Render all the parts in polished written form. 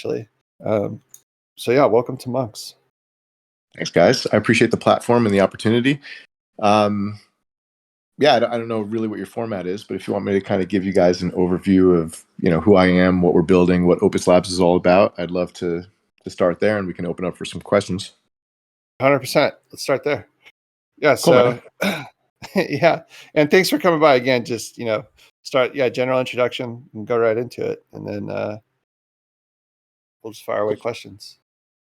actually. So yeah, welcome to Monks. Thanks, guys. I appreciate the platform and the opportunity. Yeah, I don't know really what your format is, but if you want me to kind of give you guys an overview of, who I am, what we're building, what Opus Labs is all about, I'd love to start there, and we can open up for some questions. 100%. Let's start there. Yeah. Cool, so, yeah. And thanks for coming by again. Just, start, general introduction and go right into it. And then we'll just fire away questions.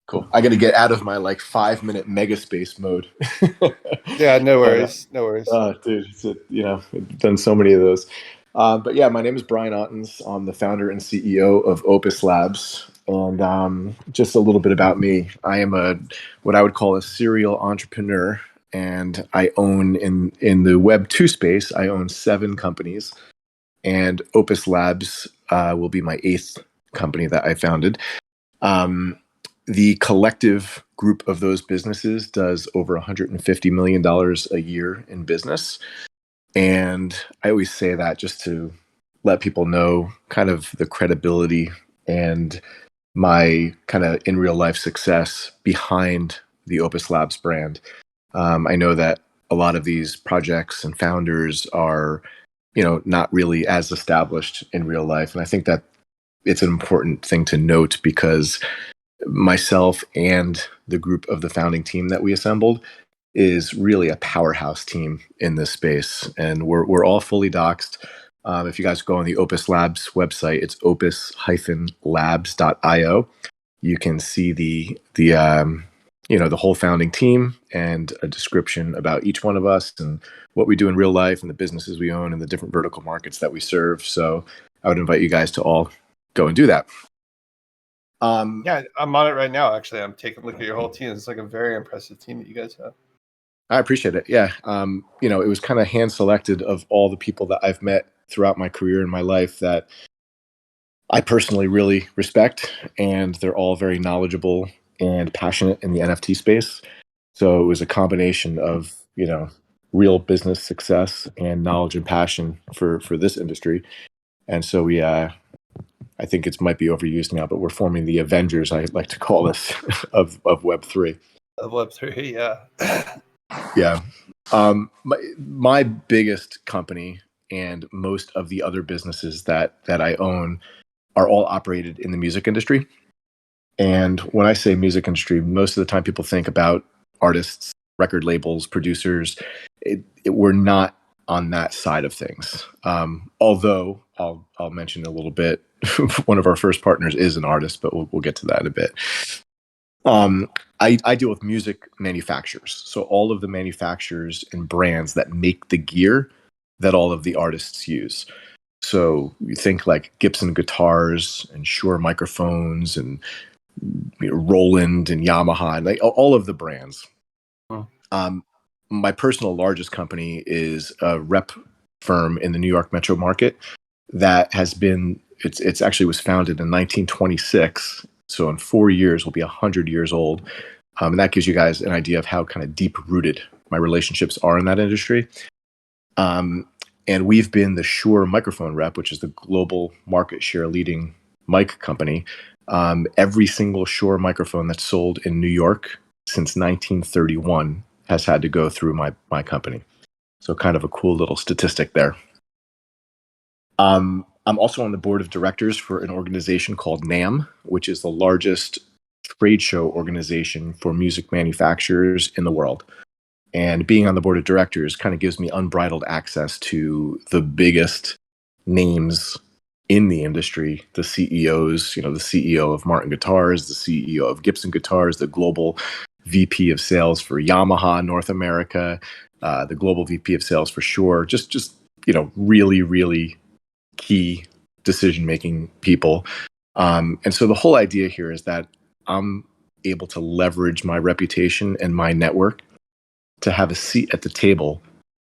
Cool. I got to get out of my 5-minute mega space mode. Yeah, no worries. No worries. Dude, I've done so many of those. But yeah, my name is Brian Ottens. I'm the founder and CEO of Opus Labs. And just a little bit about me. I am what I would call a serial entrepreneur. And I own in the Web 2 space, I own 7 companies. And Opus Labs will be my 8th company that I founded. The collective group of those businesses does over $150 million a year in business. And I always say that just to let people know kind of the credibility and my kind of in real life success behind the Opus Labs brand. I know that a lot of these projects and founders are, not really as established in real life. And I think that it's an important thing to note because myself and the group of the founding team that we assembled is really a powerhouse team in this space. And we're all fully doxed. If you guys go on the Opus Labs website, it's opus-labs.io. You can see the whole founding team and a description about each one of us and what we do in real life and the businesses we own and the different vertical markets that we serve. So I would invite you guys to all go and do that. Yeah, I'm on it right now. Actually, I'm taking a look at your whole team. It's a very impressive team that you guys have. I appreciate it. Yeah. It was kind of hand selected of all the people that I've met throughout my career and my life that I personally really respect, and they're all very knowledgeable and passionate in the NFT space. So it was a combination of, real business success and knowledge and passion for this industry. And so we, I think it might be overused now, but we're forming the Avengers, I like to call this, of Web3. Of Web3, yeah. Yeah. My biggest company and most of the other businesses that I own are all operated in the music industry. And when I say music industry, most of the time people think about artists, record labels, producers. We're not on that side of things. Although I'll mention a little bit, one of our first partners is an artist, but we'll get to that in a bit. I deal with music manufacturers. So all of the manufacturers and brands that make the gear that all of the artists use. So you think like Gibson guitars and Shure microphones and Roland and Yamaha, and all of the brands. Huh. My personal largest company is a rep firm in the New York metro market that has been, it's actually was founded in 1926. So in 4 years, we'll be 100 years old. And that gives you guys an idea of how kind of deep rooted my relationships are in that industry. And we've been the Shure microphone rep, which is the global market share leading mic company. Every single Shure microphone that's sold in New York since 1931 has had to go through my company. So kind of a cool little statistic there. I'm also on the board of directors for an organization called NAMM, which is the largest trade show organization for music manufacturers in the world. And being on the board of directors kind of gives me unbridled access to the biggest names in the industry, the CEOs, the CEO of Martin Guitars, the CEO of Gibson Guitars, the global VP of sales for Yamaha North America, the global VP of sales for Shure, just really, really key decision-making people. And so the whole idea here is that I'm able to leverage my reputation and my network to have a seat at the table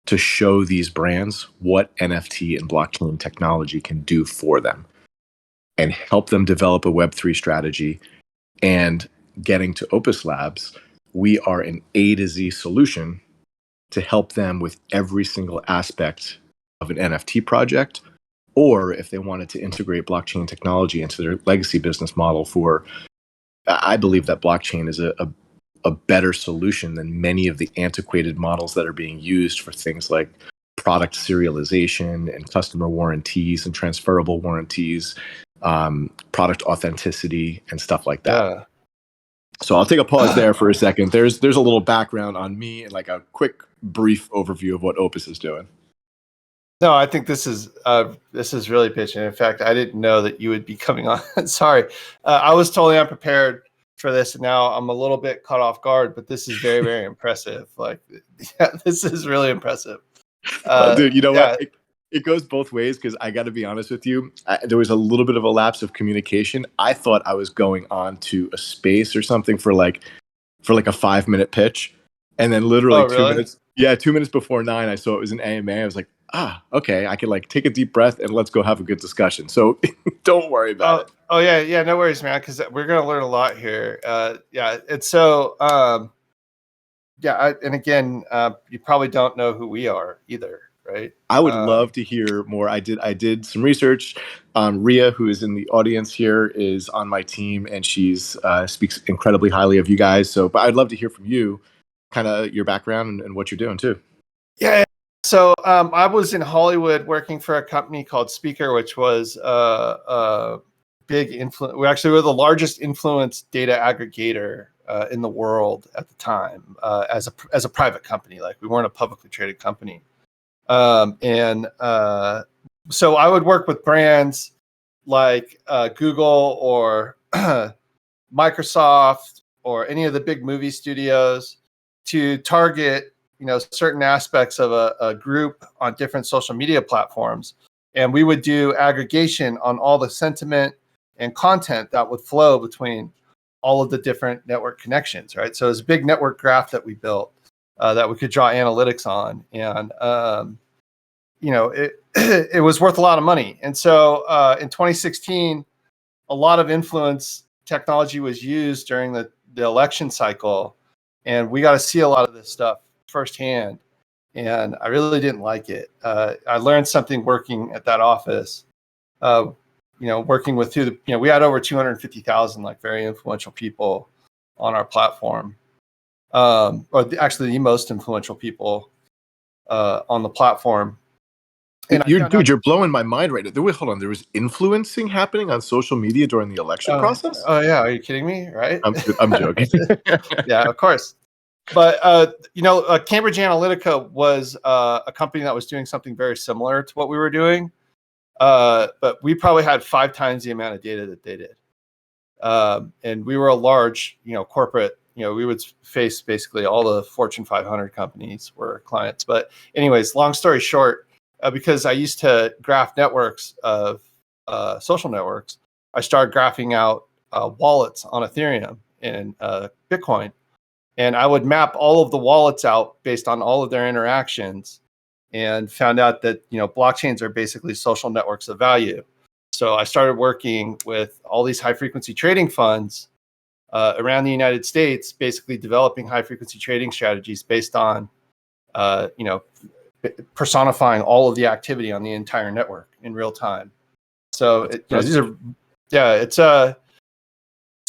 to show these brands what NFT and blockchain technology can do for them and help them develop a Web3 strategy. And getting to Opus Labs, we are an A to Z solution to help them with every single aspect of an NFT project or if they wanted to integrate blockchain technology into their legacy business model for, I believe that blockchain is a better solution than many of the antiquated models that are being used for things like product serialization and customer warranties and transferable warranties, product authenticity and stuff like that. Yeah. So I'll take a pause there for a second. There's a little background on me and like a quick brief overview of what Opus is doing. No, I think this is really pitching. In fact, I didn't know that you would be coming on. Sorry, I was totally unprepared for this, and now I'm a little bit caught off guard. But this is very, very impressive. Like, yeah, this is really impressive. Dude, you know yeah. what? It goes both ways because I got to be honest with you. There was a little bit of a lapse of communication. I thought I was going on to a space or something for like a 5-minute pitch, and then literally Oh, really? 2 minutes before 9, I saw it was an AMA. I was like, okay, I can like take a deep breath and let's go have a good discussion. So don't worry about it. Oh yeah, no worries, man. Because we're gonna learn a lot here. Yeah, it's so. And again, you probably don't know who we are either, right? I would love to hear more. I did some research. Ria, who is in the audience here, is on my team, and she's speaks incredibly highly of you guys. So, but I'd love to hear from you, kind of your background and what you're doing too. Yeah. So I was in Hollywood working for a company called Speaker, which was a big influence. We actually were the largest influence data aggregator in the world at the time as a private company. Like, we weren't a publicly traded company. So I would work with brands like Google or Microsoft or any of the big movie studios to target, certain aspects of a group on different social media platforms. And we would do aggregation on all the sentiment and content that would flow between all of the different network connections, right? So it's a big network graph that we built that we could draw analytics on. And, it was worth a lot of money. And so in 2016, a lot of influence technology was used during the election cycle. And we got to see a lot of this stuff firsthand. And I really didn't like it. I learned something working at that office, working with we had over 250,000 like very influential people on our platform, actually the most influential people on the platform. And you're blowing my mind right now. Hold on, there was influencing happening on social media during the election process? Oh yeah, are you kidding me? Right? I'm joking. Yeah, of course. But Cambridge Analytica was a company that was doing something very similar to what we were doing, but we probably had 5 times the amount of data that they did, and we were a large, corporate. We would face basically all the Fortune 500 companies were clients. But anyways, long story short, because I used to graph networks of social networks, I started graphing out wallets on Ethereum and Bitcoin. And I would map all of the wallets out based on all of their interactions, and found out that, blockchains are basically social networks of value. So I started working with all these high frequency trading funds around the United States, basically developing high frequency trading strategies based on, personifying all of the activity on the entire network in real time. So it's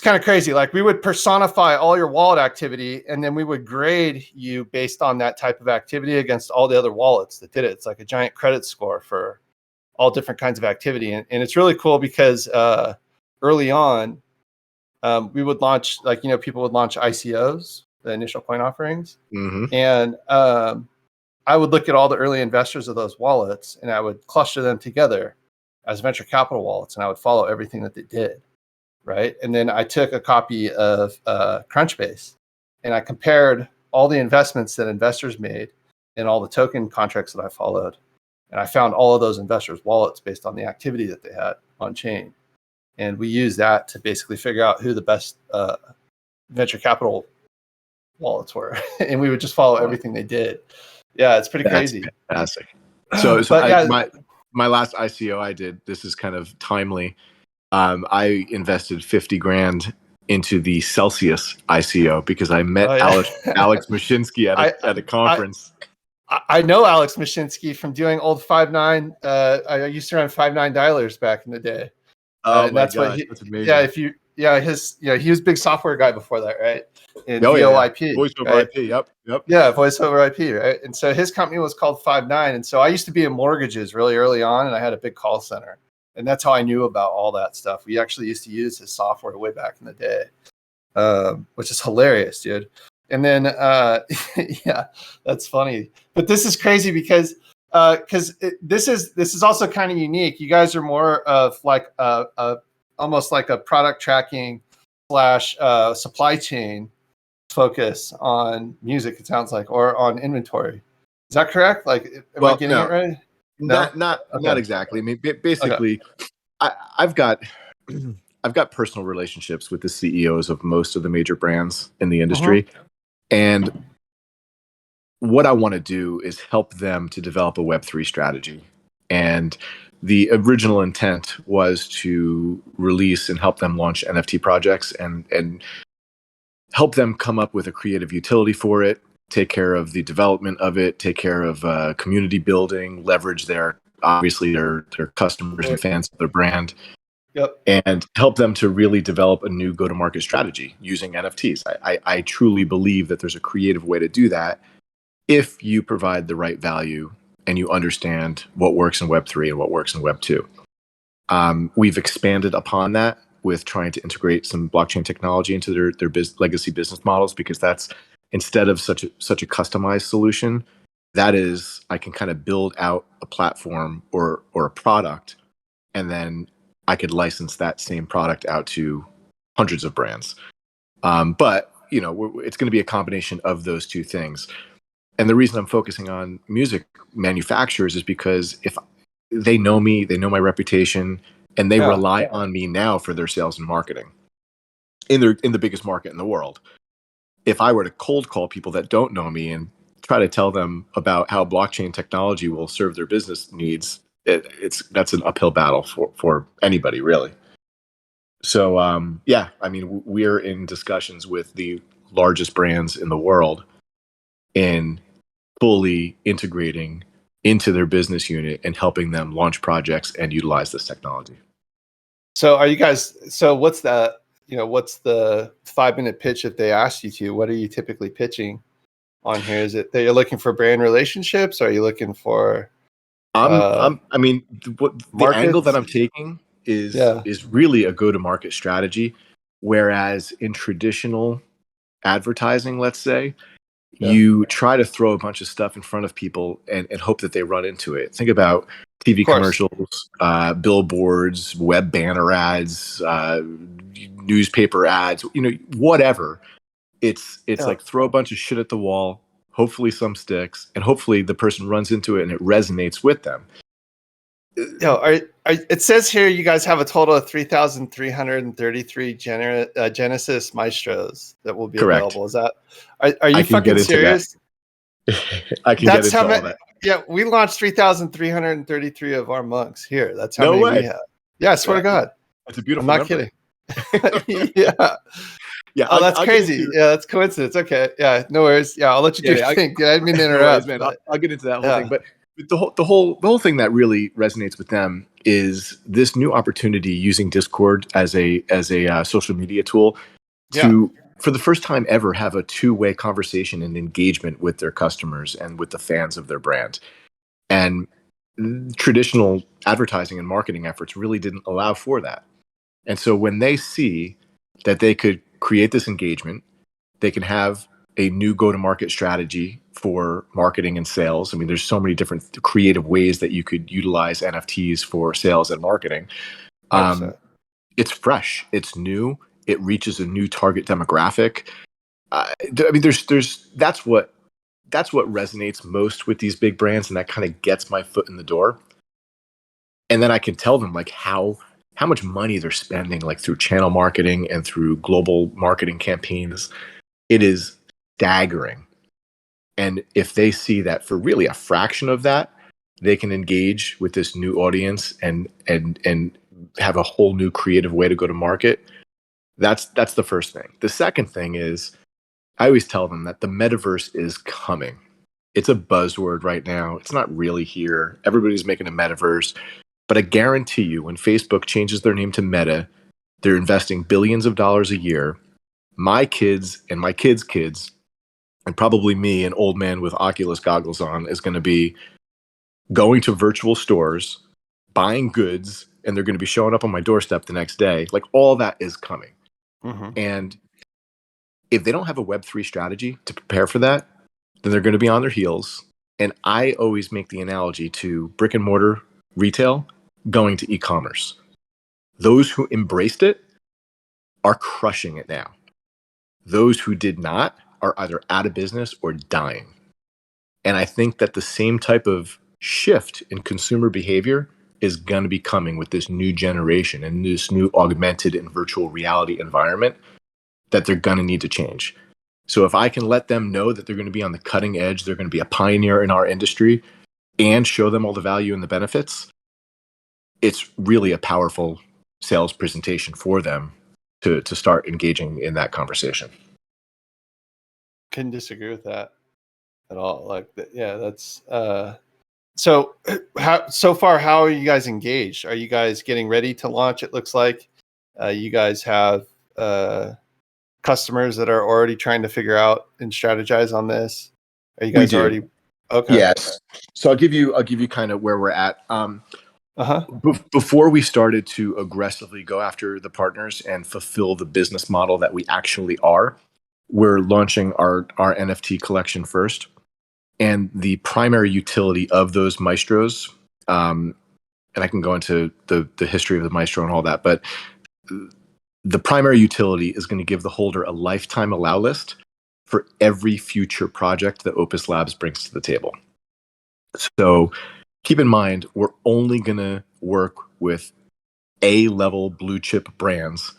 kind of crazy. Like, we would personify all your wallet activity, and then we would grade you based on that type of activity against all the other wallets that did it. It's like a giant credit score for all different kinds of activity. And it's really cool because early on, we would launch, people would launch ICOs, the initial coin offerings. Mm-hmm. And I would look at all the early investors of those wallets, and I would cluster them together as venture capital wallets, and I would follow everything that they did. Right. And then I took a copy of Crunchbase, and I compared all the investments that investors made and all the token contracts that I followed. And I found all of those investors' wallets based on the activity that they had on chain. And we used that to basically figure out who the best venture capital wallets were. And we would just follow everything they did. Yeah, it's pretty crazy. Fantastic. So my last ICO I did, this is kind of timely. I invested 50 grand into the Celsius ICO because I met Alex Mashinsky at a conference. I know Alex Mashinsky from doing old 5.9. I used to run 5.9 dialers back in the day. Oh And my that's what gosh, he, that's yeah, amazing. if you, yeah, his, he was a big software guy before that, right? In Oh yeah, yeah. VoIP, Voice over right? IP. Yep, yep. Yeah, voice over IP, right? And so his company was called 5.9. And so I used to be in mortgages really early on, and I had a big call center. And that's how I knew about all that stuff. We actually used to use his software way back in the day, which is hilarious, dude. And then, yeah, that's funny. But this is crazy because this is also kind of unique. You guys are more of like almost like a product tracking slash supply chain focus on music. It sounds like, or on inventory. Is that correct? Like, am I Well, getting it no, right? No. not Okay. exactly. I mean, Okay. basically, I've got I've got personal relationships with the CEOs of most of the major brands in the Mm-hmm. industry, and what I want to do is help them to develop a Web3 strategy. And the original intent was to release and help them launch NFT projects and help them come up with a creative utility for it, take care of the development of it, take care of community building, leverage their obviously their customers and Right. fans of their brand, Yep. and help them to really develop a new go-to-market strategy using NFTs. I truly believe that there's a creative way to do that if you provide the right value and you understand what works in Web3 and what works in Web2. We've expanded upon that with trying to integrate some blockchain technology into their legacy business models, because that's, instead of such a customized solution, that is, I can kind of build out a platform or a product, and then I could license that same product out to hundreds of brands. But it's going to be a combination of those two things. And the reason I'm focusing on music manufacturers is because if they know me, they know my reputation, and they Yeah. rely on me now for their sales and marketing in the biggest market in the world. If I were to cold call people that don't know me and try to tell them about how blockchain technology will serve their business needs, that's an uphill battle for anybody, really. So yeah, I mean, we're in discussions with the largest brands in the world in fully integrating into their business unit and helping them launch projects and utilize this technology. So are you guys, so what's the 5-minute pitch if they ask you to? What are you typically pitching on here? Is it that you're looking for brand relationships? Or are you looking for I mean, the angle that markets? I'm taking Yeah. is really a go-to-market strategy, whereas in traditional advertising, let's say, Yeah. you try to throw a bunch of stuff in front of people and hope that they run into it. Think about Of TV course. commercials, billboards, web banner ads, newspaper ads, whatever. It's Yeah. like throw a bunch of shit at the wall. Hopefully some sticks, and hopefully the person runs into it and it resonates with them. It says here you guys have a total of 3,333 Genesis Maestros that will be Correct. available. Is that, are I you can get fucking into that. serious? I can get That's how into all many. that. Yeah, we launched 3,333 of our monks here. That's how No many we way. have. Yeah, I swear to Yeah, God. that's a I'm beautiful not number. kidding. Yeah. Yeah, Oh, that's I'll get crazy. into. Yeah, that's coincidence. Okay. Yeah, no worries. Yeah, I'll let you do Yeah, your yeah, thing. Yeah, I didn't mean to no worries, interrupt, man. but I'll get into that whole thing. yeah. But the whole thing that really resonates with them is this new opportunity using Discord as a social media tool Yeah. to, for the first time ever, have a two-way conversation and engagement with their customers and with the fans of their brand. And traditional advertising and marketing efforts really didn't allow for that. And so when they see that they could create this engagement, they can have a new go-to-market strategy for marketing and sales. I mean, there's so many different creative ways that you could utilize NFTs for sales and marketing. Um, 100%. it's fresh, it's new, it reaches a new target demographic. I mean, there's that's what resonates most with these big brands, and that kind of gets my foot in the door. And then I can tell them like how much money they're spending, like through channel marketing and through global marketing campaigns. It is staggering. And if they see that for really a fraction of that, they can engage with this new audience and have a whole new creative way to go to market. That's the first thing. The second thing is, I always tell them that the metaverse is coming. It's a buzzword right now. It's not really here. Everybody's making a metaverse. But I guarantee you, when Facebook changes their name to Meta, they're investing billions of dollars a year. My kids and my kids' kids, and probably me, an old man with Oculus goggles on, is going to be going to virtual stores, buying goods, and they're going to be showing up on my doorstep the next day. Like, all that is coming. Mm-hmm. And if they don't have a Web3 strategy to prepare for that, then they're going to be on their heels. And I always make the analogy to brick and mortar retail going to e-commerce. Those who embraced it are crushing it now. Those who did not are either out of business or dying. And I think that the same type of shift in consumer behavior is going to be coming with this new generation and this new augmented and virtual reality environment that they're going to need to change. So if I can let them know that they're going to be on the cutting edge, they're going to be a pioneer in our industry, and show them all the value and the benefits, it's really a powerful sales presentation for them to start engaging in that conversation. Couldn't disagree with that at all. Like, yeah, that's so. So far, how are you guys engaged? Are you guys getting ready to launch? It looks like you guys have customers that are already trying to figure out and strategize on this. Are you guys already? Okay. Yes. So I'll give you kind of where we're at. Uh-huh. Before we started to aggressively go after the partners and fulfill the business model that we actually are, we're launching our NFT collection first. And the primary utility of those maestros, and I can go into the history of the maestro and all that, but the primary utility is going to give the holder a lifetime allow list for every future project that Opus Labs brings to the table. So keep in mind, we're only going to work with A-level blue chip brands,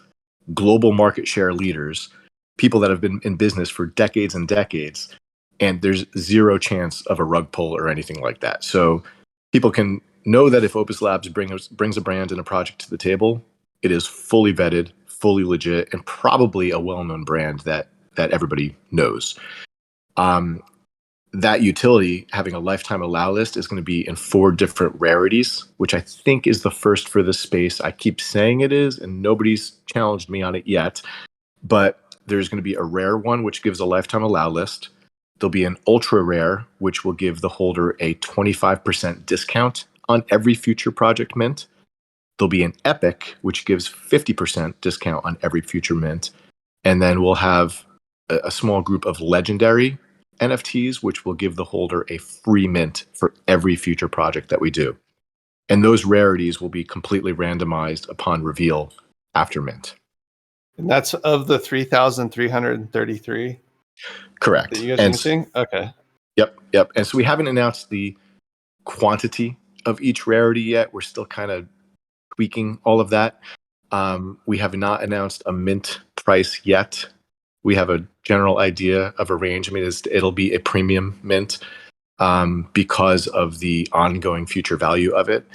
global market share leaders, people that have been in business for decades and decades, and there's zero chance of a rug pull or anything like that. So people can know that if Opus Labs brings a brand and a project to the table, it is fully vetted, fully legit, and probably a well-known brand that everybody knows. That utility, having a lifetime allow list, is going to be in 4 different rarities, which I think is the first for this space. I keep saying it is, and nobody's challenged me on it yet. But there's going to be a rare one, which gives a lifetime allow list. There'll be an ultra rare, which will give the holder a 25% discount on every future project mint. There'll be an epic, which gives 50% discount on every future mint. And then we'll have a small group of legendary NFTs, which will give the holder a free mint for every future project that we do. And those rarities will be completely randomized upon reveal after mint. And that's of the 3,333. Correct. That you guys are missing? Okay. Yep. And so we haven't announced the quantity of each rarity yet. We're still kind of tweaking all of that. We have not announced a mint price yet. We have a general idea of a range. I mean, it'll be a premium mint because of the ongoing future value of it.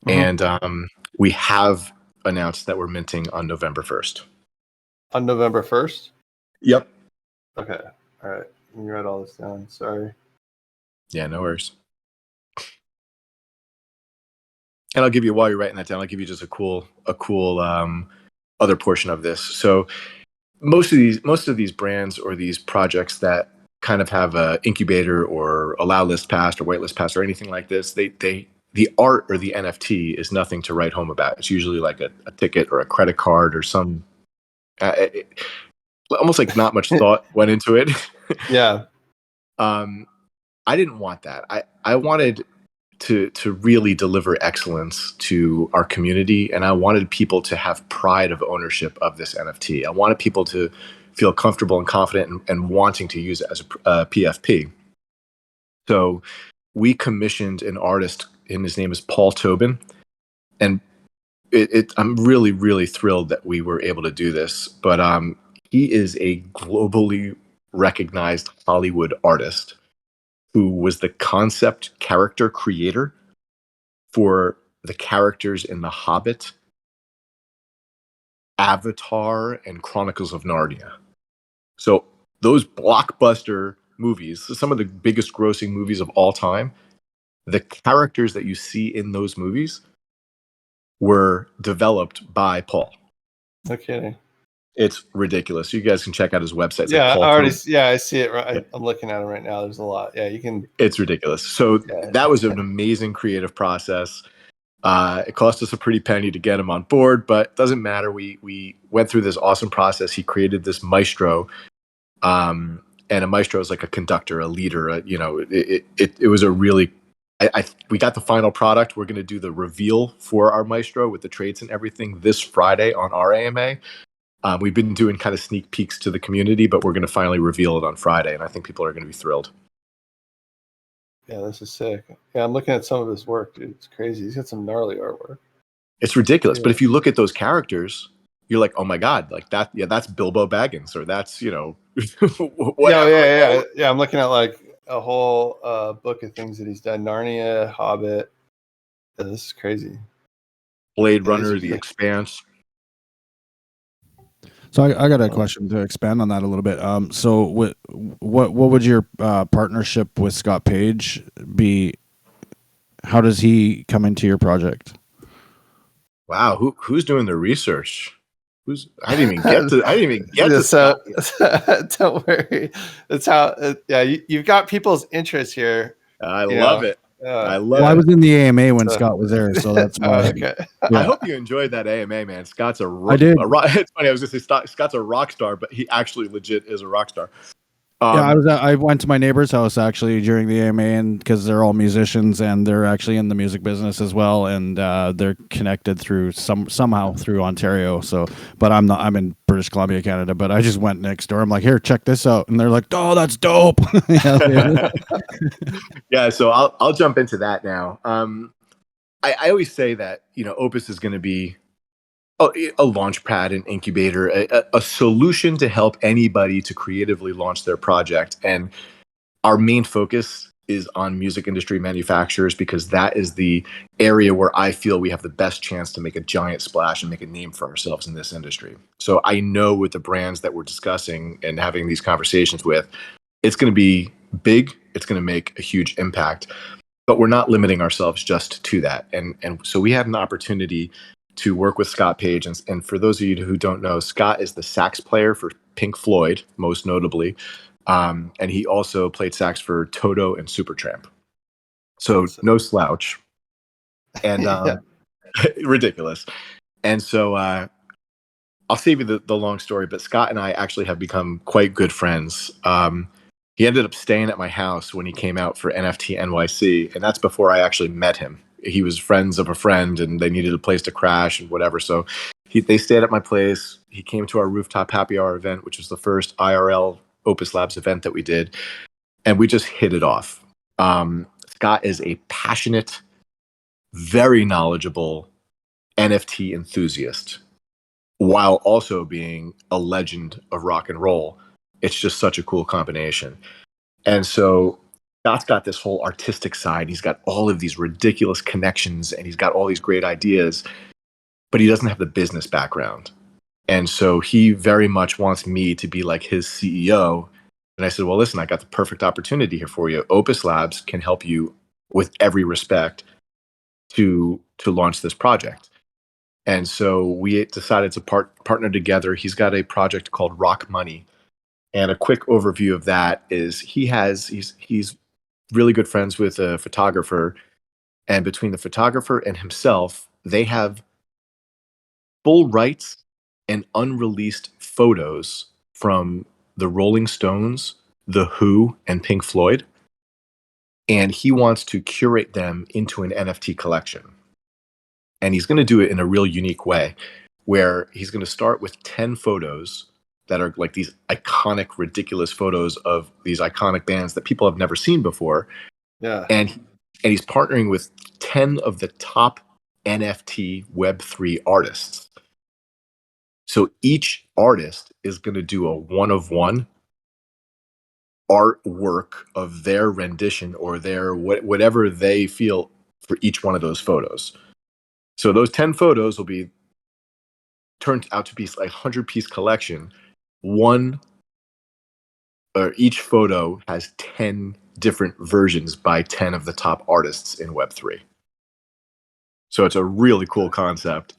Mm-hmm. And we have announced that we're minting on November 1st. On November 1st? Yep. Okay. All right. Let me write all this down. Sorry. Yeah, no worries. And I'll give you, while you're writing that down, I'll give you just a cool other portion of this. So most of these brands or these projects that kind of have a incubator or allow list passed or whitelist passed or anything like this, the art or the NFT is nothing to write home about. It's usually like a ticket or a credit card or some almost like not much thought went into it. Yeah. I didn't want that. I wanted to really deliver excellence to our community, and I wanted people to have pride of ownership of this NFT. I wanted people to feel comfortable and confident and wanting to use it as a PFP. So we commissioned an artist, and his name is Paul Tobin, and I'm really, really thrilled that we were able to do this. But he is a globally recognized Hollywood artist who was the concept character creator for the characters in The Hobbit, Avatar, and Chronicles of Narnia. So those blockbuster movies, some of the biggest grossing movies of all time, the characters that you see in those movies were developed by Paul. No kidding. It's ridiculous. You guys can check out his website. It's Yeah, like I Paul. already. Yeah, I see it. Yeah. Right, I'm looking at it right now. There's a lot. Yeah, you can. It's ridiculous. So Yeah. that was an amazing creative process. It cost us a pretty penny to get him on board, but it doesn't matter. We went through this awesome process. He created this maestro, and a maestro is like a conductor, a leader. It was a really. We got the final product. We're going to do the reveal for our maestro with the traits and everything this Friday on our AMA. We've been doing kind of sneak peeks to the community, but we're going to finally reveal it on Friday, and I think people are going to be thrilled. Yeah, this is sick. Yeah, I'm looking at some of his work, dude. It's crazy. He's got some gnarly artwork. It's ridiculous. Yeah. But if you look at those characters, you're like, oh my God, like that. Yeah, that's Bilbo Baggins, or that's, whatever. Yeah. I'm looking at like a whole book of things that he's done. Narnia, Hobbit. Yeah, this is crazy. Blade Runner, The Expanse. So I got a question to expand on that a little bit. So what would your partnership with Scott Page be? How does he come into your project? Wow, who's doing the research? I didn't even get to. So don't worry. That's how. You've got people's interest here. I love it. I was in the AMA when Scott was there, so that's why. Okay. Yeah. I hope you enjoyed that AMA, man. Scott's I did. It's funny. I was just saying Scott's a rock star, but he actually legit is a rock star. I went to my neighbor's house actually during the AMA, and because they're all musicians and they're actually in the music business as well, and they're connected through somehow through Ontario. So, but I'm not. I'm in British Columbia, Canada. But I just went next door. I'm like, here, check this out, and they're like, oh, that's dope. Yeah. So I'll jump into that now. I always say that Opus is going to be a launch pad, an incubator, a solution to help anybody to creatively launch their project. And our main focus is on music industry manufacturers, because that is the area where I feel we have the best chance to make a giant splash and make a name for ourselves in this industry. So I know with the brands that we're discussing and having these conversations with, it's going to be big. It's going to make a huge impact, but we're not limiting ourselves just to that. And so we had an opportunity to work with Scott Page. And for those of you who don't know, Scott is the sax player for Pink Floyd, most notably. And he also played sax for Toto and Supertramp. So no slouch. And ridiculous. And so I'll save you the long story, but Scott and I actually have become quite good friends. He ended up staying at my house when he came out for NFT NYC, and that's before I actually met him. He was friends of a friend, and they needed a place to crash and whatever. So they stayed at my place. He came to our rooftop happy hour event, which was the first IRL Opus Labs event that we did. And we just hit it off. Scott is a passionate, very knowledgeable NFT enthusiast, while also being a legend of rock and roll. It's just such a cool combination. And so Scott's got this whole artistic side. He's got all of these ridiculous connections, and he's got all these great ideas, but he doesn't have the business background. And so he very much wants me to be like his CEO. And I said, well, listen, I got the perfect opportunity here for you. Opus Labs can help you with every respect to launch this project. And so we decided to partner together. He's got a project called Rock Money. And a quick overview of that is he's really good friends with a photographer, and between the photographer and himself, they have full rights and unreleased photos from the Rolling Stones, The Who, and Pink Floyd, and he wants to curate them into an NFT collection. And he's going to do it in a real unique way, where he's going to start with 10 photos that are like these iconic, ridiculous photos of these iconic bands that people have never seen before. Yeah. And he's partnering with 10 of the top NFT Web3 artists. So each artist is going to do a one-of-one artwork of their rendition or their whatever they feel for each one of those photos. So those 10 photos will be turned out to be like a 100-piece collection. One each photo has 10 different versions by 10 of the top artists in Web3. So it's a really cool concept.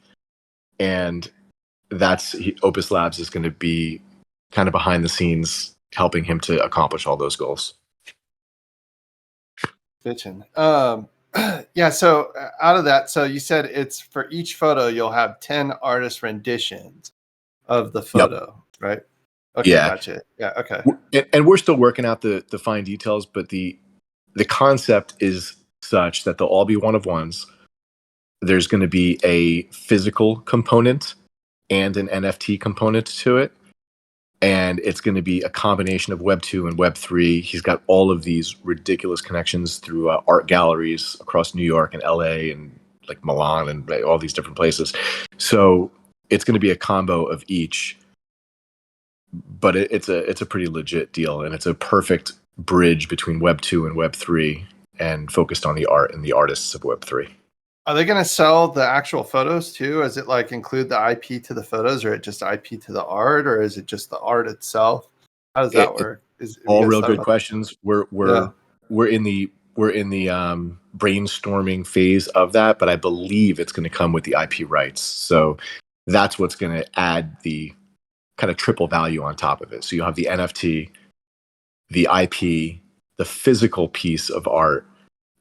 And Opus Labs is going to be kind of behind the scenes helping him to accomplish all those goals. Bitchin'. Yeah, so out of that, so you said it's for each photo you'll have 10 artist renditions of the photo, right? Okay, Yeah. gotcha. Yeah, okay. And we're still working out the fine details, but the concept is such that they'll all be one of ones. There's going to be a physical component and an NFT component to it. And it's going to be a combination of Web 2 and Web 3. He's got all of these ridiculous connections through art galleries across New York and LA and like Milan and all these different places. So it's going to be a combo of each. But it's a pretty legit deal, and it's a perfect bridge between Web 2 and Web 3 and focused on the art and the artists of Web 3. Are they going to sell the actual photos too? Is it like include the IP to the photos, or it just IP to the art, or is it just the art itself? How does that work? All real good questions. We're in the brainstorming phase of that, but I believe it's going to come with the IP rights. So that's what's going to add the kind of triple value on top of it. So you have the NFT, the IP, the physical piece of art,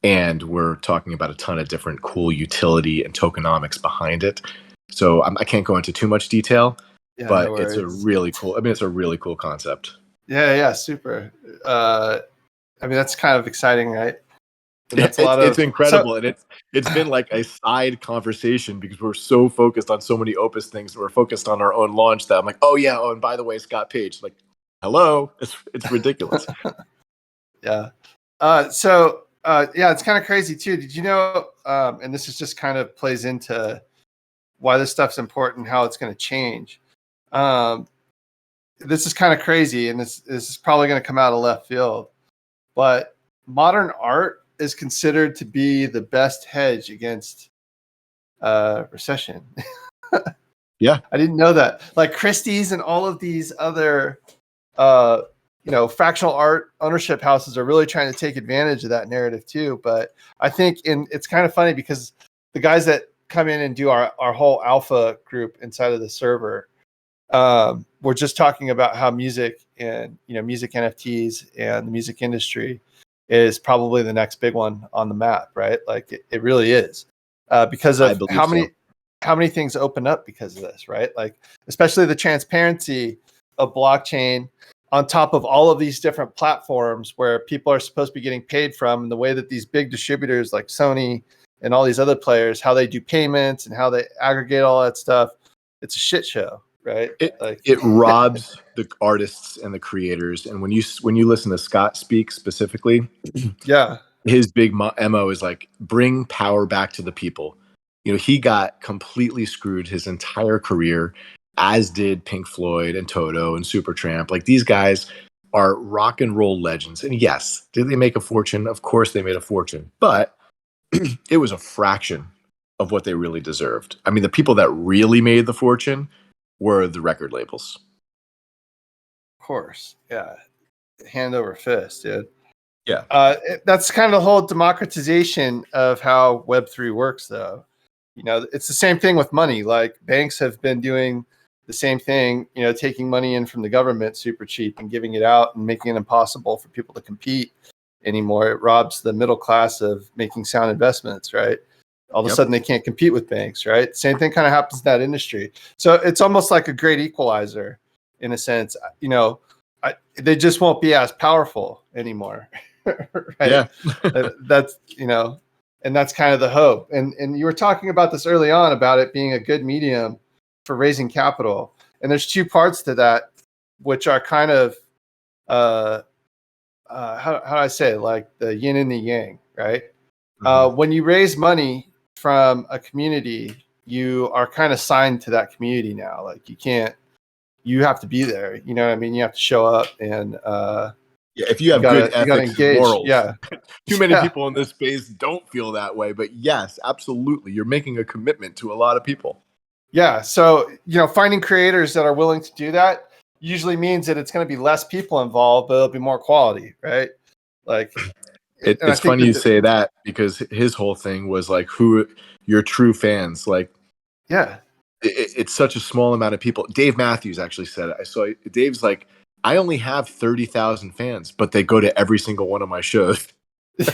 and we're talking about a ton of different cool utility and tokenomics behind it. So I can't go into too much detail, but no it's a really cool. I mean, it's a really cool concept. Yeah, super. I mean, that's kind of exciting, right? And that's it's incredible, and it's been like a side conversation because we're so focused on so many Opus things. We're focused on our own launch that I'm like, and by the way, Scott Page, like, hello, it's ridiculous. Yeah. It's kind of crazy too. Did you know? And this is just kind of plays into why this stuff's important, how it's going to change. This is kind of crazy, and this is probably going to come out of left field, but modern art is considered to be the best hedge against recession. Yeah, I didn't know that. Like Christie's and all of these other fractional art ownership houses are really trying to take advantage of that narrative too. But I think it's kind of funny because the guys that come in and do our whole alpha group inside of the server, we're just talking about how music and music NFTs and the music industry is probably the next big one on the map, right? Like it really is, because of how many things open up because of this, right? Like especially the transparency of blockchain on top of all of these different platforms where people are supposed to be getting paid from, and the way that these big distributors like Sony and all these other players, how they do payments and how they aggregate all that stuff. It's a shit show, right? It robs the artists and the creators. And when you listen to Scott speak specifically, yeah, his big MO is like, bring power back to the people. He got completely screwed his entire career, as did Pink Floyd and Toto and Supertramp. Like, these guys are rock and roll legends. And yes, did they make a fortune? Of course they made a fortune, but it was a fraction of what they really deserved. I mean, the people that really made the fortune were the record labels. Of course. Yeah. Hand over fist, dude. Yeah. That's kind of the whole democratization of how Web3 works, though. It's the same thing with money. Like banks have been doing the same thing, taking money in from the government super cheap and giving it out and making it impossible for people to compete anymore. It robs the middle class of making sound investments, right? All of a sudden they can't compete with banks, right? Same thing kind of happens in that industry. So it's almost like a great equalizer in a sense. They just won't be as powerful anymore. Right? Yeah. That's and that's kind of the hope. And you were talking about this early on about it being a good medium for raising capital. And there's two parts to that, which are kind of how do I say it? Like the yin and the yang, right? Mm-hmm. When you raise money from a community, you are kind of signed to that community now. Like you have to be there. You know what I mean? You have to show up and if you have good ethics and morals. Yeah. Too many people in this space don't feel that way, but yes, absolutely. You're making a commitment to a lot of people. Yeah. So, finding creators that are willing to do that, usually means that it's going to be less people involved, but it'll be more quality, right? Like, and I It's think funny you that say that, because his whole thing was like, who your true fans. Like, yeah, it's such a small amount of people. Dave Matthews actually said it. I saw Dave's like, I only have 30,000 fans, but they go to every single one of my shows.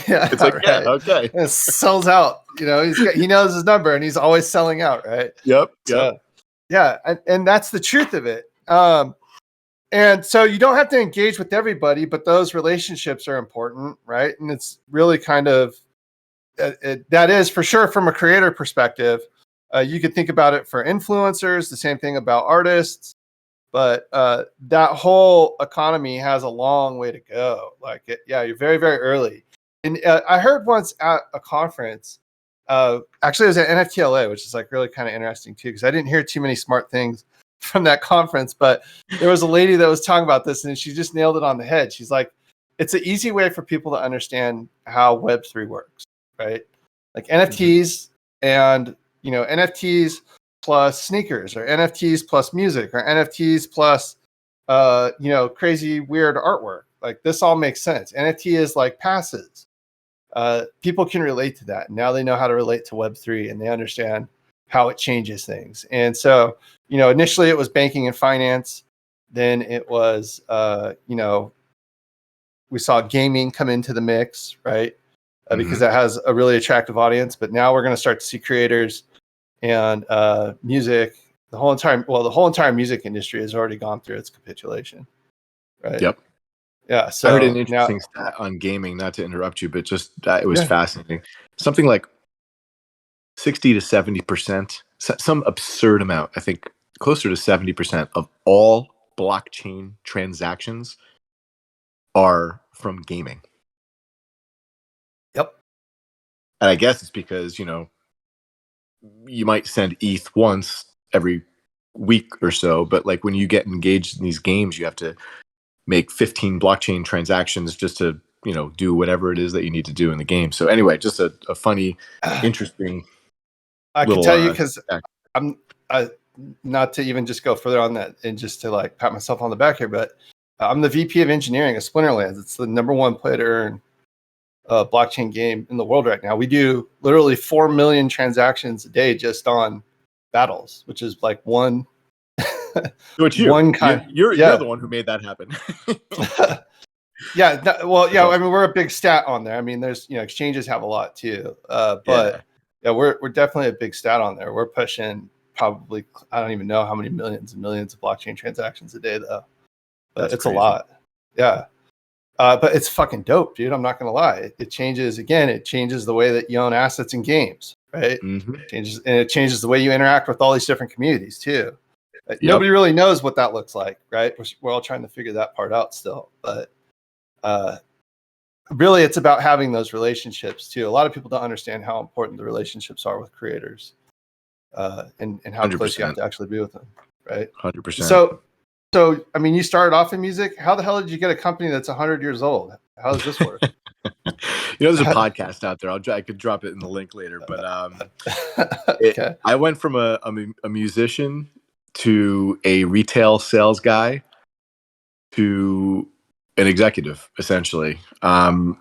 yeah, It's like, yeah, right. okay. And it sells out. You know, he knows his number, and he's always selling out, right? Yep. So, yeah, and that's the truth of it. And so you don't have to engage with everybody, but those relationships are important, right? And it's really kind of that is for sure from a creator perspective. You could think about it for influencers, the same thing about artists, but that whole economy has a long way to go. Like, you're very, very early. And I heard once at a conference, actually it was at NFTLA, which is like really kind of interesting too, because I didn't hear too many smart things from that conference, but there was a lady that was talking about this and she just nailed it on the head. She's like, it's an easy way for people to understand how Web3 works, right? Like NFTs and, NFTs plus sneakers, or NFTs plus music, or NFTs plus, crazy weird artwork. Like, this all makes sense. NFT is like passes. People can relate to that. Now they know how to relate to Web3, and they understand how it changes things. And so, initially it was banking and finance. Then it was, we saw gaming come into the mix, right? Because that has a really attractive audience. But now we're going to start to see creators and music. The whole entire music industry has already gone through its capitulation, right? Yep. Yeah. So I heard an interesting stat on gaming, not to interrupt you, but just it was fascinating. Something like 60 to 70%, some absurd amount, I think closer to 70% of all blockchain transactions are from gaming. Yep. And I guess it's because, you might send ETH once every week or so, but like when you get engaged in these games, you have to make 15 blockchain transactions just to, do whatever it is that you need to do in the game. So anyway, just a funny, interesting. I can tell you, because I'm not to even just go further on that and just to like pat myself on the back here, but I'm the VP of engineering at Splinterlands. It's the number one play to earn blockchain game in the world right now. We do literally 4 million transactions a day just on battles, which is like one. So it's you. One kind. You're the one who made that happen. Yeah. I mean, we're a big stat on there. I mean, there's exchanges have a lot too, but we're definitely a big stat on there. We're pushing probably, I don't even know how many millions and millions of blockchain transactions a day though, but it's crazy. A lot. Yeah. But it's fucking dope, dude. I'm not going to lie. It changes the way that you own assets in games, right? It changes the way you interact with all these different communities too. Nobody really knows what that looks like, right? We're all trying to figure that part out still. But really, it's about having those relationships too. A lot of people don't understand how important the relationships are with creators, and how 100%. Close you have to actually be with them, right? 100%. So, I mean, you started off in music. How the hell did you get a company that's 100 years old? How does this work? There's a podcast out there. I could drop it in the link later. But okay. I went from a musician to a retail sales guy to an executive, essentially.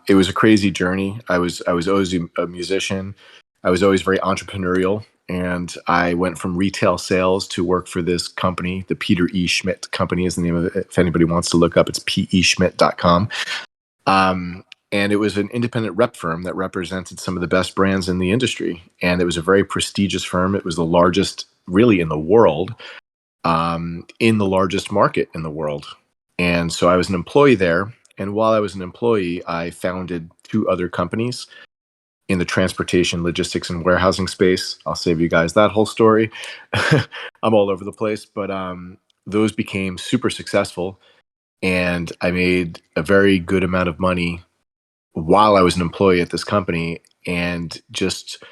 It was a crazy journey. I was always a musician. I was always very entrepreneurial. And I went from retail sales to work for this company. The Peter E. Schmidt Company is the name of it. If anybody wants to look up, it's peschmidt.com. And it was an independent rep firm that represented some of the best brands in the industry. And it was a very prestigious firm. It was the largest really in the world, in the largest market in the world. And so I was an employee there. And while I was an employee, I founded 2 other companies in the transportation, logistics, and warehousing space. I'll save you guys that whole story. I'm all over the place, but those became super successful. And I made a very good amount of money while I was an employee at this company. And just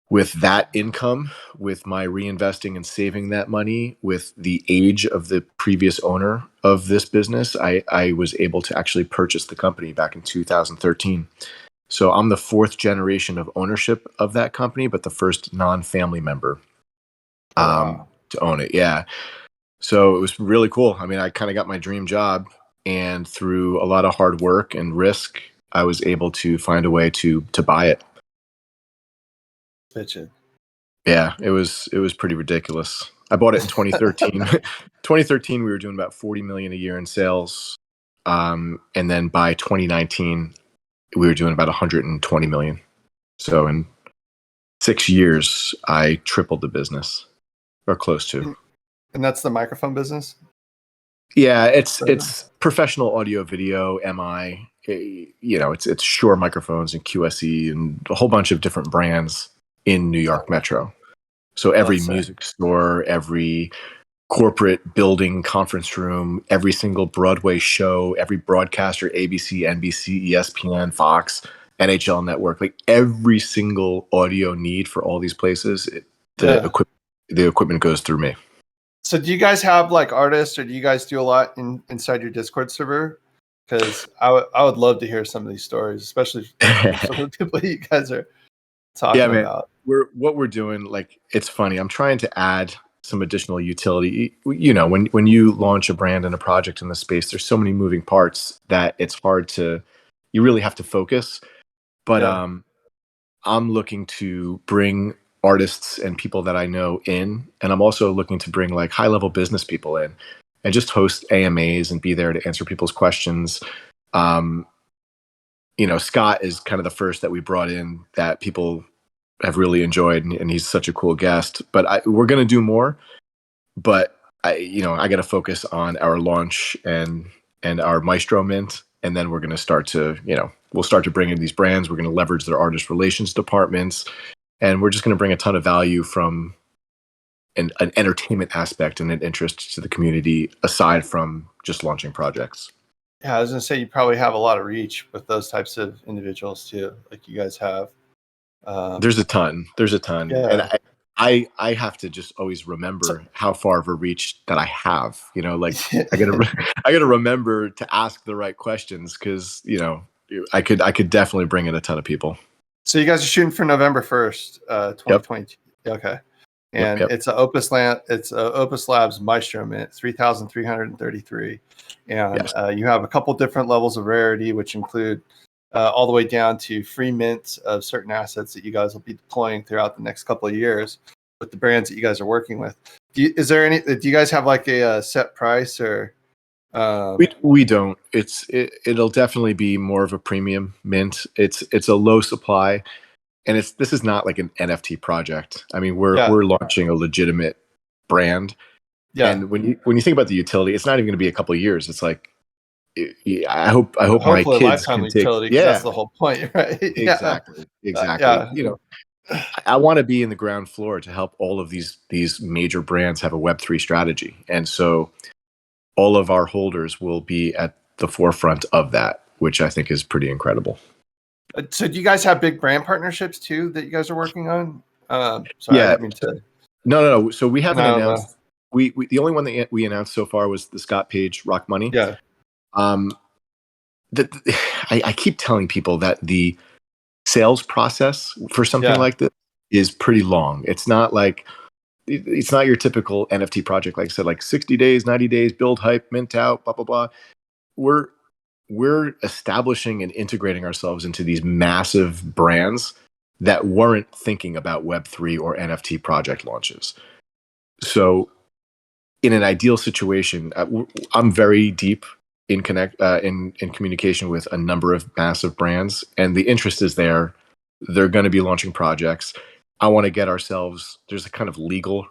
with that income, with my reinvesting and saving that money, with the age of the previous owner of this business, I was able to actually purchase the company back in 2013. So I'm the 4th generation of ownership of that company, but the first non-family member to own it. Yeah. So it was really cool. I mean, I kind of got my dream job, and through a lot of hard work and risk, I was able to find a way to buy it. Bitchin'. Yeah, it was pretty ridiculous. I bought it in 2013. 2013, we were doing about 40 million a year in sales, and then by 2019, we were doing about 120 million. So in 6 years, I tripled the business, or close to. And that's the microphone business? Yeah, it's professional audio video, MI. It's Shure microphones and QSE and a whole bunch of different brands in New York Metro. So every music store, every corporate building, conference room, every single Broadway show, every broadcaster, ABC, NBC, ESPN, Fox, NHL network, like every single audio need for all these places, the equipment goes through me. So do you guys have like artists, or do you guys do a lot inside your Discord server? Because I would love to hear some of these stories, especially from some of the people you guys are talking about. What we're doing, like, it's funny. I'm trying to add some additional utility. When you launch a brand and a project in the space, there's so many moving parts that it's hard to. You really have to focus. But I'm looking to bring artists and people that I know in, and I'm also looking to bring like high level business people in, and just host AMAs and be there to answer people's questions. Scott is kind of the first that we brought in that people have really enjoyed, and he's such a cool guest. But we're going to do more, but I got to focus on our launch and our Maestro Mint, and then we're going to start to, we'll start to bring in these brands. We're going to leverage their artist relations departments, and we're just going to bring a ton of value from an entertainment aspect and an interest to the community aside from just launching projects. Yeah, I was going to say you probably have a lot of reach with those types of individuals too, like you guys have. There's a ton. Yeah. And I have to just always remember how far of a reach that I have. I gotta remember to ask the right questions, because I could definitely bring in a ton of people. So you guys are shooting for November 1st, 2022. Yep. Okay. And yep. It's a Opus Labs Maestro Mint, 3,333. And Yes. You have a couple different levels of rarity, which include all the way down to free mints of certain assets that you guys will be deploying throughout the next couple of years with the brands that you guys are working with. Do you guys have like a set price, or? We don't. It'll definitely be more of a premium mint. It's a low supply, and this is not like an NFT project. I mean, we're launching a legitimate brand. Yeah. And when you think about the utility, it's not even going to be a couple of years. It's like, I hope my kids can take. Utility, that's the whole point, right? Exactly. I want to be in the ground floor to help all of these major brands have a Web3 strategy, and so all of our holders will be at the forefront of that, which I think is pretty incredible. So do you guys have big brand partnerships too that you guys are working on? Sorry, I didn't mean to. No. So we haven't announced. We the only one that we announced so far was the Scott Page Rock Money. Yeah. I keep telling people that the sales process for something like this is pretty long. It's not your typical NFT project, like I said, like 60 days, 90 days, build, hype, mint out, blah, blah, blah. We're establishing and integrating ourselves into these massive brands that weren't thinking about Web3 or NFT project launches. So in an ideal situation, I'm very deep in communication with a number of massive brands, and the interest is there. They're going to be launching projects. I want to get ourselves, there's a kind of legal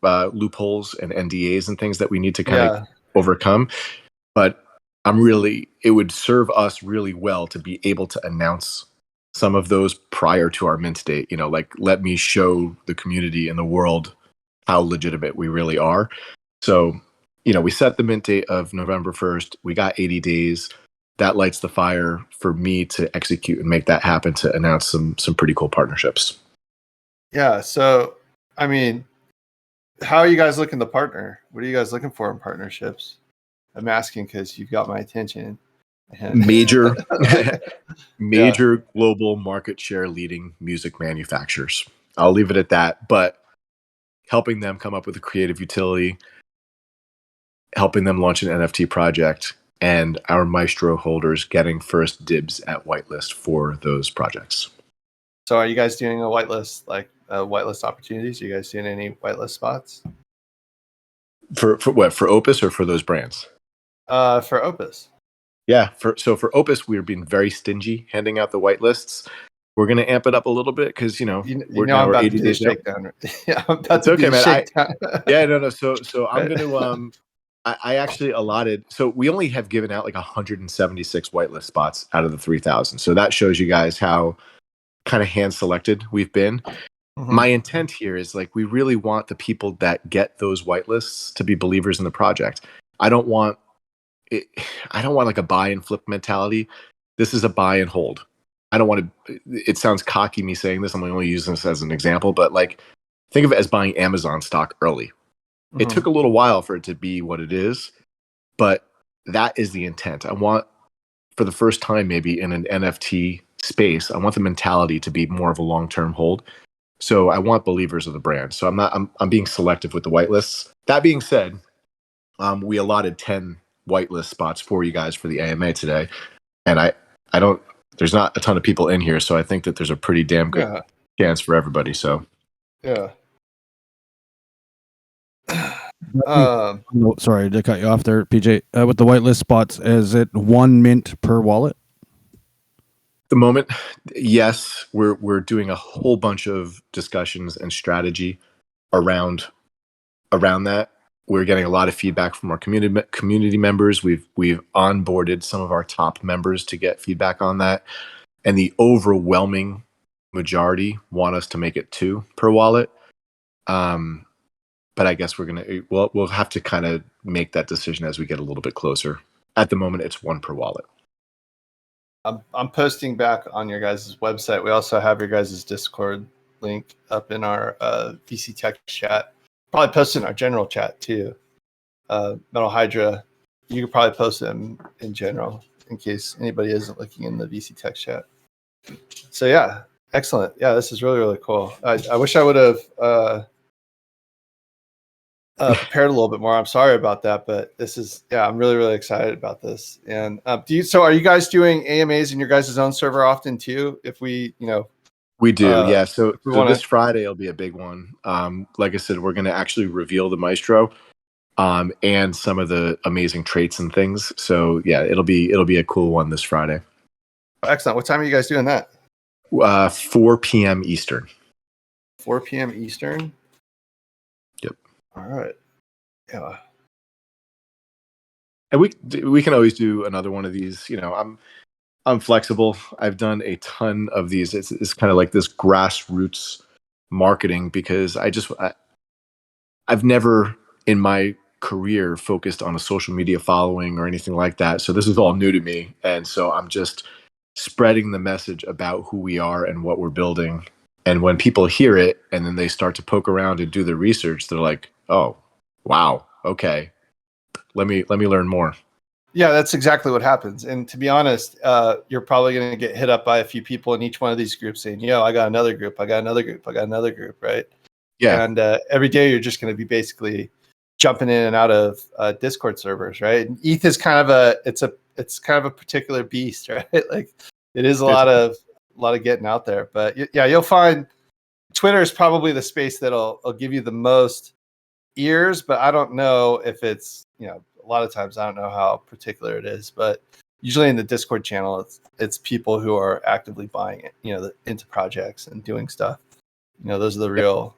loopholes and NDAs and things that we need to kind of overcome. But it would serve us really well to be able to announce some of those prior to our mint date. Let me show the community and the world how legitimate we really are. So, we set the mint date of November 1st. We got 80 days. That lights the fire for me to execute and make that happen, to announce some pretty cool partnerships. Yeah. So, I mean, how are you guys looking to partner? What are you guys looking for in partnerships? I'm asking because you've got my attention. Major global market share leading music manufacturers. I'll leave it at that. But helping them come up with a creative utility, helping them launch an NFT project, and our Maestro holders getting first dibs at whitelist for those projects. So are you guys doing a whitelist, like whitelist opportunities? Are you guys doing any whitelist spots? For what? For Opus or for those brands? For Opus. Yeah. For Opus, we're being very stingy handing out the whitelists. We're going to amp it up a little bit because, we're now I'm about 80 to do the days out. shakedown. Yeah, I'm about It's to okay, do the man. shakedown. Yeah, no. So I'm going to, I actually allotted, so we only have given out like 176 whitelist spots out of the 3,000. So that shows you guys how kind of hand selected we've been. Mhm. My intent here is like, we really want the people that get those whitelists to be believers in the project. I don't want like a buy and flip mentality. This is a buy and hold. I don't want to, it sounds cocky me saying this. I'm only using this as an example, but like, think of it as buying Amazon stock early. It Mhm. took a little while for it to be what it is, but that is the intent. I want, for the first time, maybe in an NFT space, I want the mentality to be more of a long-term hold. So I want believers of the brand. So I'm being selective with the whitelists. That being said, we allotted 10 whitelist spots for you guys for the AMA today. And I don't, there's not a ton of people in here. So I think that there's a pretty damn good chance for everybody. So Yeah. No, sorry to cut you off there, PJ. With the whitelist spots, is it 1 mint per wallet? the moment, yes, we're doing a whole bunch of discussions and strategy around that. We're getting a lot of feedback from our community members. We've onboarded some of our top members to get feedback on that, and the overwhelming majority want us to make it 2 per wallet. But I guess we'll have to kind of make that decision as we get a little bit closer. At the moment, it's 1 per wallet. I'm posting back on your guys' website. We also have your guys' Discord link up in our VC Tech chat. Probably post in our general chat too. Metal Hydra, you could probably post them in general in case anybody isn't looking in the VC Tech chat. So yeah, excellent. Yeah, this is really, really cool. I wish I would have prepared a little bit more. I'm sorry about that, but I'm really, really excited about this. And so are you guys doing AMAs in your guys' own server often too? If we do, yeah. So this Friday will be a big one. Like I said, we're going to actually reveal the Maestro, and some of the amazing traits and things. So yeah, it'll be a cool one this Friday. Excellent. What time are you guys doing that? 4 p.m. Eastern. 4 p.m. Eastern. Yep. All right. Yeah. And we can always do another one of these. I'm flexible. I've done a ton of these. It's kind of like this grassroots marketing because I've never in my career focused on a social media following or anything like that. So this is all new to me. And so I'm just spreading the message about who we are and what we're building. And when people hear it and then they start to poke around and do the research, they're like, oh, wow, okay. Let me learn more. Yeah, that's exactly what happens. And to be honest, you're probably going to get hit up by a few people in each one of these groups saying, yo, I got another group. I got another group. I got another group. Right. Yeah. And every day you're just going to be basically jumping in and out of Discord servers. Right. And ETH is kind of it's kind of a particular beast, right? Like it is a lot of getting out there, but yeah, you'll find Twitter is probably the space that'll give you the most ears, but I don't know if it's, a lot of times I don't know how particular it is, but usually in the Discord channel, it's people who are actively buying it, into projects and doing stuff. Those are the real.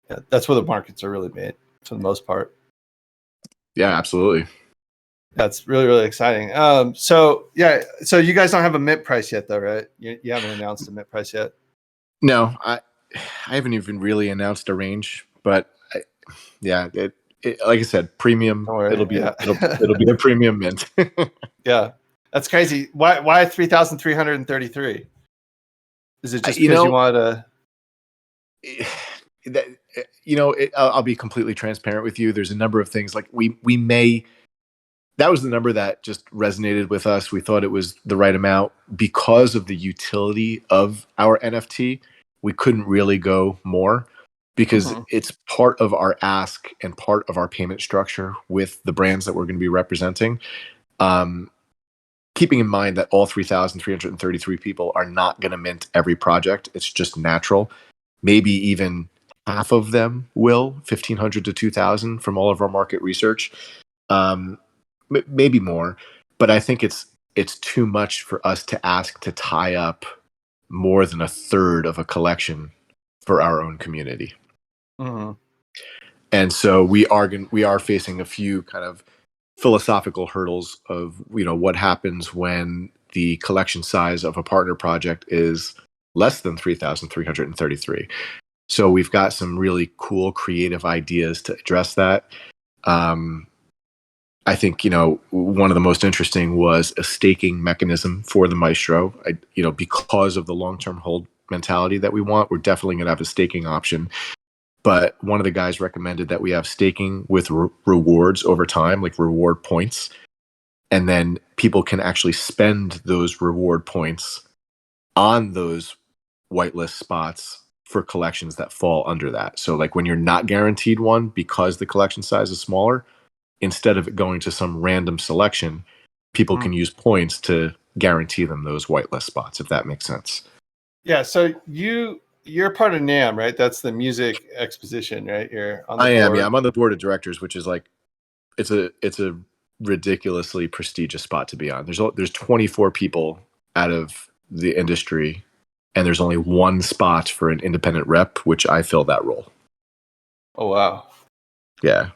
Yeah, that's where the markets are really made for the most part. Yeah, absolutely. That's really, really exciting. So you guys don't have a mint price yet, though, right? You haven't announced a mint price yet. No, I haven't even really announced a range, but like I said, premium. It'll be a premium mint. Yeah, that's crazy. Why 3,333? Is it just because you wanted to? I'll be completely transparent with you. There's a number of things like we may. That was the number that just resonated with us. We thought it was the right amount because of the utility of our NFT. We couldn't really go more because Mhm. it's part of our ask and part of our payment structure with the brands that we're going to be representing. Um, Keeping in mind that all 3,333 people are not going to mint every project. It's just natural. Maybe even half of them will, 1,500 to 2,000 from all of our market research. Maybe more, but I think it's too much for us to ask to tie up more than a third of a collection for our own community. Mhm. And so we are facing a few kind of philosophical hurdles of what happens when the collection size of a partner project is less than 3,333. So we've got some really cool creative ideas to address that. I think one of the most interesting was a staking mechanism for the Maestro. Because of the long-term hold mentality that we want, we're definitely going to have a staking option. But one of the guys recommended that we have staking with rewards over time, like reward points. And then people can actually spend those reward points on those whitelist spots for collections that fall under that. So like when you're not guaranteed one because the collection size is smaller, instead of it going to some random selection, people can use points to guarantee them those whitelist spots, if that makes sense. Yeah. So you're part of NAM, right? That's the music exposition, right? You're on the I board. am, yeah. I'm on the board of directors, which is like it's a ridiculously prestigious spot to be on. There's 24 people out of the industry, and there's only one spot for an independent rep, which I fill that role. Oh wow. Yeah.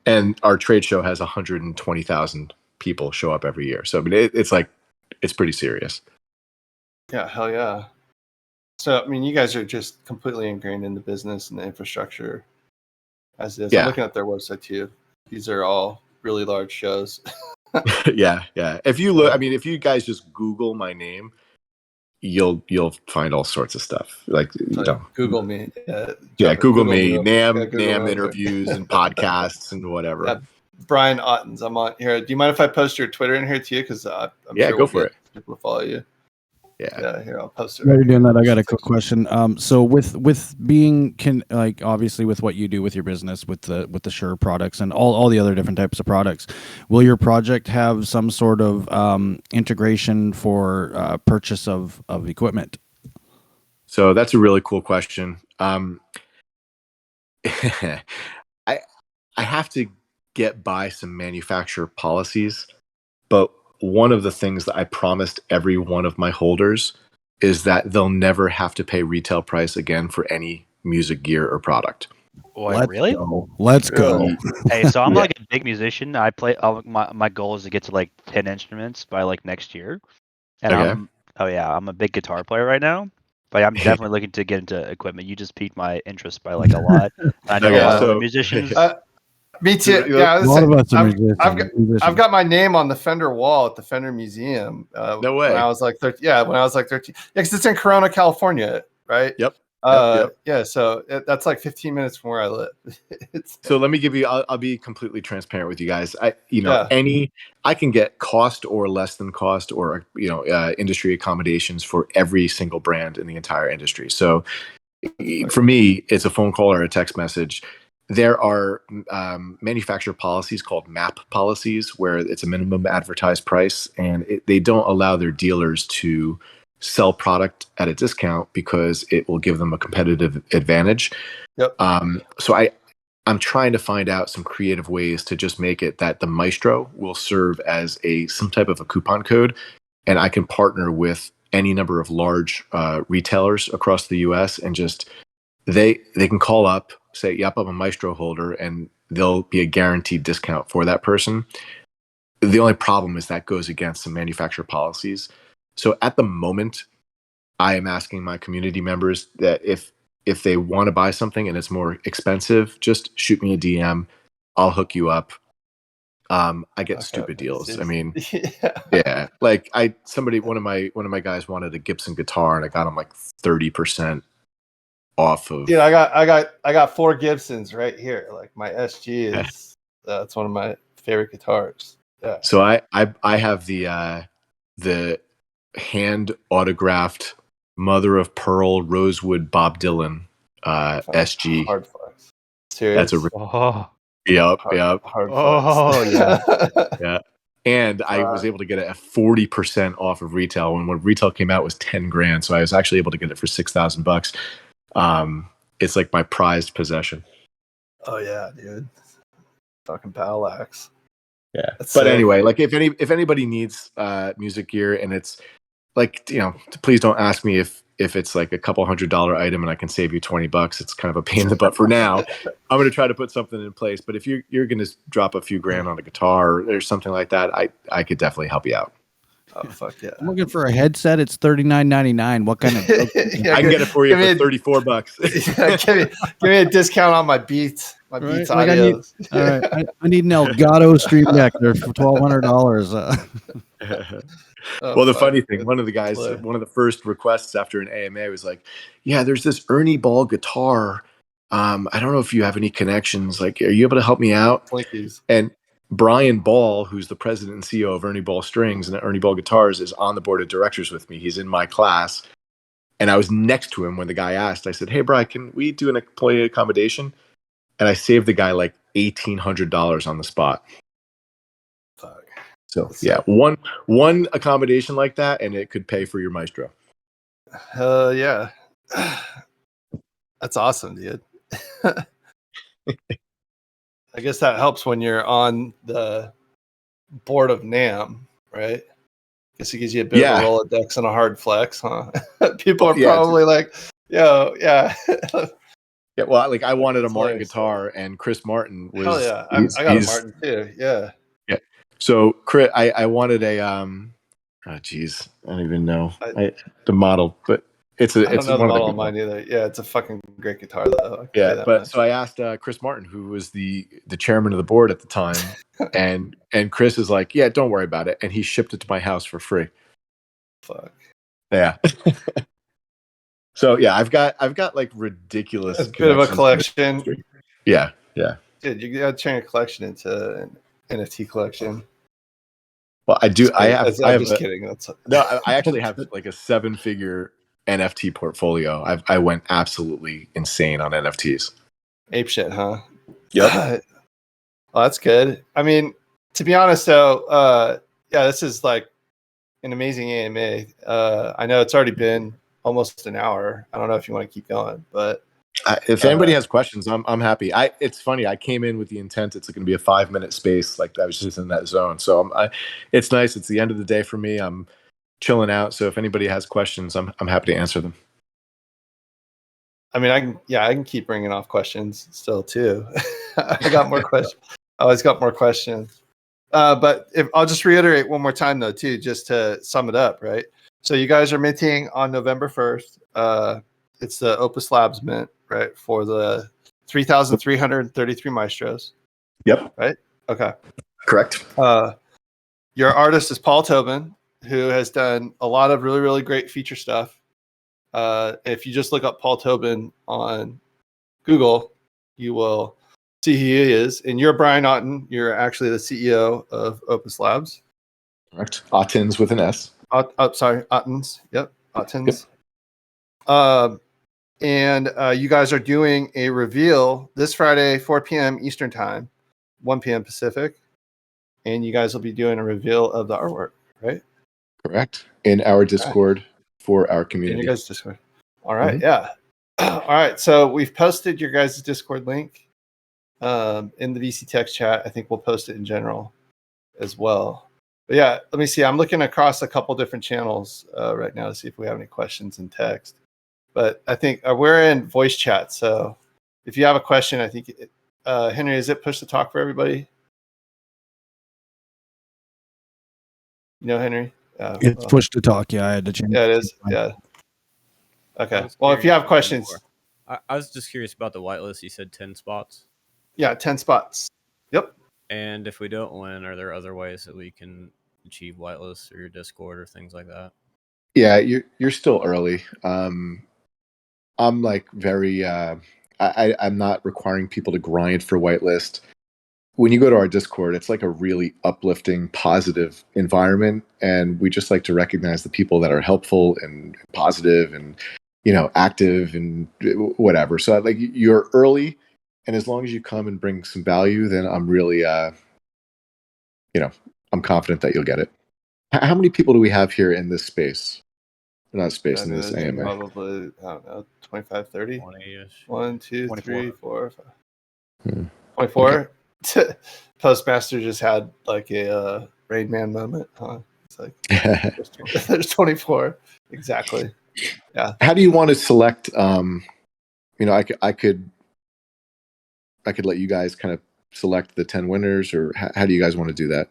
And our trade show has 120,000 people show up every year. So I mean, it's pretty serious. Yeah, hell yeah. So I mean, you guys are just completely ingrained in the business and the infrastructure as is. I'm Yeah. looking at their website too. These are all really large shows. Yeah. If you look, I mean, if you guys just Google my name, you'll find all sorts of stuff. Like Google me. Google me, Yeah, Google NAM me. interviews and podcasts and whatever. Yeah, Brian Ottens. I'm on here. Do you mind if I post your Twitter in here too? Because I'm sure Go we'll for get people to follow you. Yeah. Yeah, here I'll post it. While Right you're doing here. that, I got a quick question. So with being like obviously with what you do with your business with the Shure products and all the other different types of products, will your project have some sort of integration for purchase of equipment? So that's a really cool question. I have to get by some manufacturer policies, but one of the things that I promised every one of my holders is that they'll never have to pay retail price again for any music gear or product. Wait, really? Let's go. Hey, so I'm Yeah. like a big musician. I play. My goal is to get to like 10 instruments by like next year. And Okay. I'm a big guitar player right now. But I'm definitely looking to get into equipment. You just piqued my interest by like a lot. I know a lot of other musicians. Me too. Yeah, A lot of us are musicians. I've got my name on the Fender wall at the Fender Museum. No way. When I was like 13. Yeah, when I was like 13. Yeah, because it's in Corona, California, right? Yep. Yeah, so that's like 15 minutes from where I live. So let me give you. I'll be completely transparent with you guys. I can get cost or less than cost or industry accommodations for every single brand in the entire industry. So for me, it's a phone call or a text message. There are manufacturer policies called MAP policies where it's a minimum advertised price, and they don't allow their dealers to sell product at a discount because it will give them a competitive advantage. Yep. So I'm trying to find out some creative ways to just make it that the Maestro will serve as some type of a coupon code, and I can partner with any number of large retailers across the U.S. and just they can call up, say, "Yep, I'm a Maestro holder," and there'll be a guaranteed discount for that person. The only problem is that goes against some manufacturer policies. So at the moment, I am asking my community members that if they want to buy something and it's more expensive, just shoot me a DM. I'll hook you up. I get stupid deals. I mean, yeah. Like one of my guys wanted a Gibson guitar, and I got him like 30% off of. Dude, I got 4 Gibsons right here. Like my SG is that's one of my favorite guitars. Yeah. So I have the hand autographed mother of pearl rosewood Bob Dylan SG. Hard flex. That's Serious? a Oh, yep. Hard oh flex. yeah. Yeah. And I was able to get it at 40% off of retail when retail came out was 10 grand. So I was actually able to get it for $6,000. It's like my prized possession. Oh yeah, dude. Fucking parallax. Yeah. That's But sick. anyway, like if anybody needs music gear, and it's like, please don't ask me if it's like a couple $100 item and I can save you $20. It's kind of a pain in the butt for now. I'm going to try to put something in place. But if you're going to drop a few grand on a guitar or something like that, I could definitely help you out. Oh fuck yeah. I'm looking for a headset. It's $39.99. What kind of? Yeah, I can get it for you for $34. Yeah, give me a discount on my Beats. My Right? Beats Like audios. all right, I need an Elgato Stream Deck. They're for $1,200. Oh, Well, the fuck. funny thing, one of the first requests after an AMA was like, yeah, there's this Ernie Ball guitar. I don't know if you have any connections. Like, are you able to help me out? Twinkies. And Brian Ball, who's the president and CEO of Ernie Ball Strings and Ernie Ball Guitars, is on the board of directors with me. He's in my class. And I was next to him when the guy asked. I said, hey, Brian, can we do an employee accommodation? And I saved the guy like $1,800 on the spot. Fuck. So yeah, one accommodation like that, and it could pay for your maestro. Yeah. That's awesome, dude. I guess that helps when you're on the board of NAMM, right? Guess it gives you a bit of a Rolodex and a hard flex, huh? People are probably like, yo, yeah. Yeah, well, like I wanted a Martin guitar, and Chris Martin was. Hell yeah, I got a Martin too. Yeah. Yeah. So Chris, I wanted a I don't even know the model, but I don't know the model of mine either. Yeah, it's a fucking great guitar though. Yeah, but so I asked Chris Martin, who was the chairman of the board at the time, and Chris is like, yeah, don't worry about it, and he shipped it to my house for free. Fuck. Yeah. So yeah, I've got like ridiculous. A bit of a collection. Yeah. Dude, you gotta turn your collection into an NFT collection. Well, I do. I'm just kidding. I actually have like a 7-figure NFT portfolio. I went absolutely insane on NFTs. Ape shit, huh? Yep. Well, that's good. I mean, to be honest though, yeah, this is like an amazing AMA. I know it's already been almost an hour. I don't know if you want to keep going, but if anybody has questions, I'm happy. It's funny. I came in with the intent it's going to be a 5-minute space. Like I was just in that zone. So it's nice. It's the end of the day for me. I'm chilling out. So if anybody has questions, I'm happy to answer them. I mean, I can keep bringing off questions still too. I got more questions. I always got more questions. But I'll just reiterate one more time though too, just to sum it up, right? So you guys are minting on November 1st. It's the Opus Labs mint, right? For the 3,333 maestros. Yep. Right? Okay. Correct. Your artist is Paul Tobin, who has done a lot of really, really great feature stuff. If you just look up Paul Tobin on Google, you will see who he is. And you're Brian Otten. You're actually the CEO of Opus Labs. Correct. Ottens with an S. Sorry, Ottens. Yep, Ottens. Yep. And you guys are doing a reveal this Friday, 4 p.m. Eastern Time, 1 p.m. Pacific. And you guys will be doing a reveal of the artwork, right? Correct. In our Discord for our community. In your guys' Discord. All right, yeah. All right, so we've posted your guys' Discord link in the VC Text chat. I think we'll post it in general as well. But yeah, let me see. I'm looking across a couple different channels right now to see if we have any questions in text. But I think we're in voice chat. So if you have a question, I think, Henry, is it push to talk for everybody? You know, Henry? It's push to talk. Yeah, I had to change. Yeah, it is. Yeah. Okay. Well, if you have questions. I was just curious about the whitelist. You said 10 spots. Yeah, 10 spots. Yep. And if we don't win, are there other ways that we can achieve whitelist or your Discord or things like that? Yeah, you're still early. I'm like very. I'm not requiring people to grind for whitelist. When you go to our Discord, it's like a really uplifting, positive environment, and we just like to recognize the people that are helpful and positive and active and whatever. So like you're early, and as long as you come and bring some value, then I'm really, I'm confident that you'll get it. How many people do we have here in this space? Not space, in this AMA. Probably, I don't know, 25, 30. 20-ish. 1, 2, 24. 3, 4, 5. 24. Okay. Postmaster just had like a Rain Man moment, huh? It's like there's 24 exactly. Yeah. How do you want to select? I could let you guys kind of select the 10 winners, or how do you guys want to do that?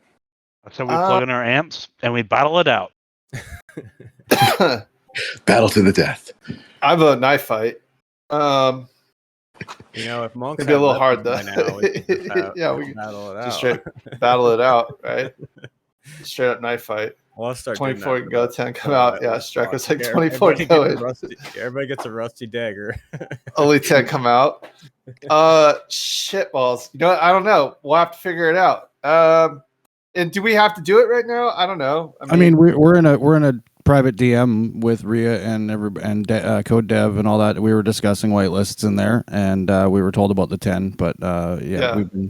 So we plug in our amps and we battle it out. Battle to the death. I vote knife fight. If monks It'd be a had little hard weapons though. by now, we could just we could battle it out. just straight battle it out, right? Straight up knife fight. Well, I'll start doing 24 that go, 10 come out. Yeah, strike us like 24 everybody go gets in. everybody gets a rusty dagger. Only 10 come out. Shit balls. I don't know. We'll have to figure it out. And do we have to do it right now? I don't know. I mean, we're in a private DM with Ria and Code Dev and all that. We were discussing whitelists in there, and we were told about the 10. But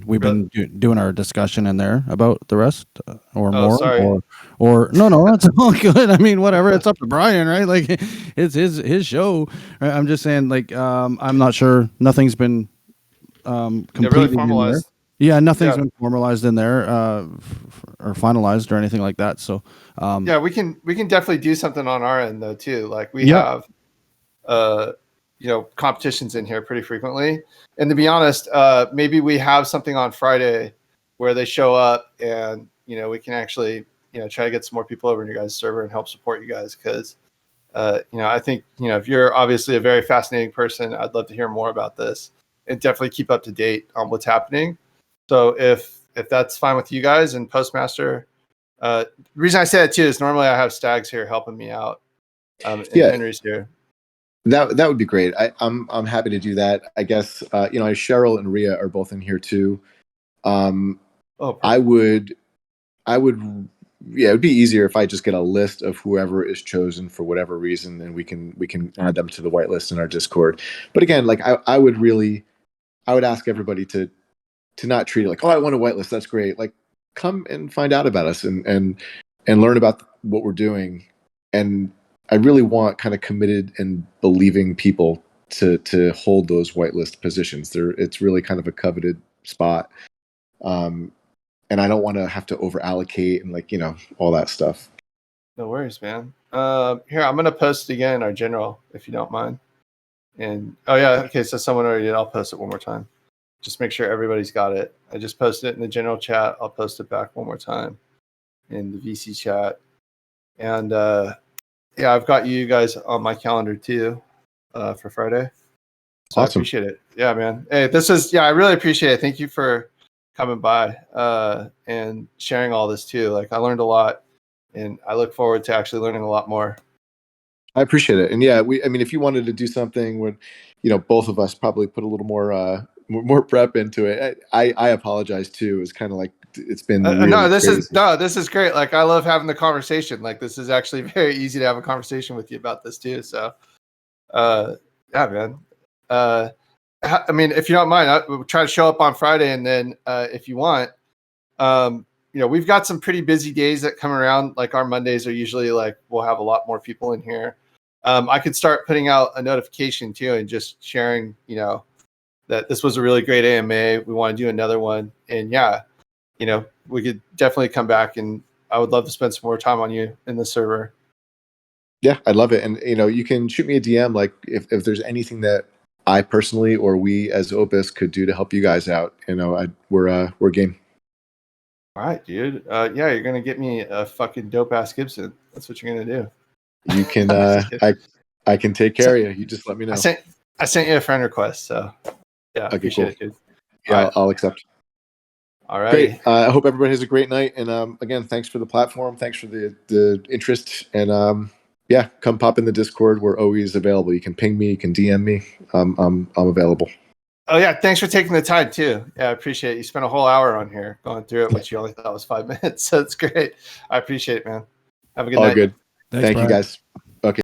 we've been doing our discussion in there about the rest or more. Sorry. Or no, it's all good. I mean, whatever. It's up to Brian, right? Like it's his show. Right? I'm just saying, like, I'm not sure. Nothing's been completely really formalized. Yeah, nothing's been formalized in there or finalized or anything like that. So we can definitely do something on our end though too. Like we have competitions in here pretty frequently. And to be honest, maybe we have something on Friday where they show up and we can actually try to get some more people over in your guys' server and help support you guys because I think if you're obviously a very fascinating person, I'd love to hear more about this and definitely keep up to date on what's happening. So if that's fine with you guys and Postmaster, the reason I say that too is normally I have Stags here helping me out. And Henry's here. That would be great. I'm happy to do that. I guess Cheryl and Ria are both in here too. I would it'd be easier if I just get a list of whoever is chosen for whatever reason, and we can add them to the whitelist in our Discord. But again, like I would ask everybody to not treat it like, oh, I want a whitelist. That's great. Like, come and find out about us and learn about what we're doing. And I really want kind of committed and believing people to hold those whitelist positions. It's really kind of a coveted spot. And I don't want to have to over allocate and all that stuff. No worries, man. Here, I'm going to post it again in our general, if you don't mind. And, okay, so someone already did. I'll post it one more time. Just make sure everybody's got it. I just posted it in the general chat. I'll post it back one more time in the VC chat. And I've got you guys on my calendar too for Friday. So awesome. I appreciate it. Yeah, man. Hey, I really appreciate it. Thank you for coming by and sharing all this too. Like I learned a lot and I look forward to actually learning a lot more. I appreciate it. And if you wanted to do something where, both of us probably put a little more prep into it. I apologize too. It's kind of like it's been really this is great. Like I love having the conversation. Like this is actually very easy to have a conversation with you about this too. So, man. If you don't mind, I'll try to show up on Friday, and then if you want, we've got some pretty busy days that come around. Like our Mondays are usually like we'll have a lot more people in here. I could start putting out a notification too, and just sharing, that this was a really great AMA. We want to do another one. And we could definitely come back, and I would love to spend some more time on you in the server. Yeah, I'd love it. And, you can shoot me a DM. Like if there's anything that I personally, or we as Opus could do to help you guys out, we're game. All right, dude. You're going to get me a fucking dope ass Gibson. That's what you're going to do. You can, I can take care of you. You just let me know. I sent you a friend request. So yeah, okay, appreciate cool. it, dude. Yeah, right. I'll accept. All right. Great. I hope everybody has a great night. And again, thanks for the platform. Thanks for the interest. And come pop in the Discord. We're always available. You can ping me. You can DM me. I'm available. Oh yeah, thanks for taking the time too. Yeah, I appreciate it. You spent a whole hour on here going through it, which you only thought was 5 minutes. So it's great. I appreciate it, man. Have a good night. All good. Thanks, Thank you, guys.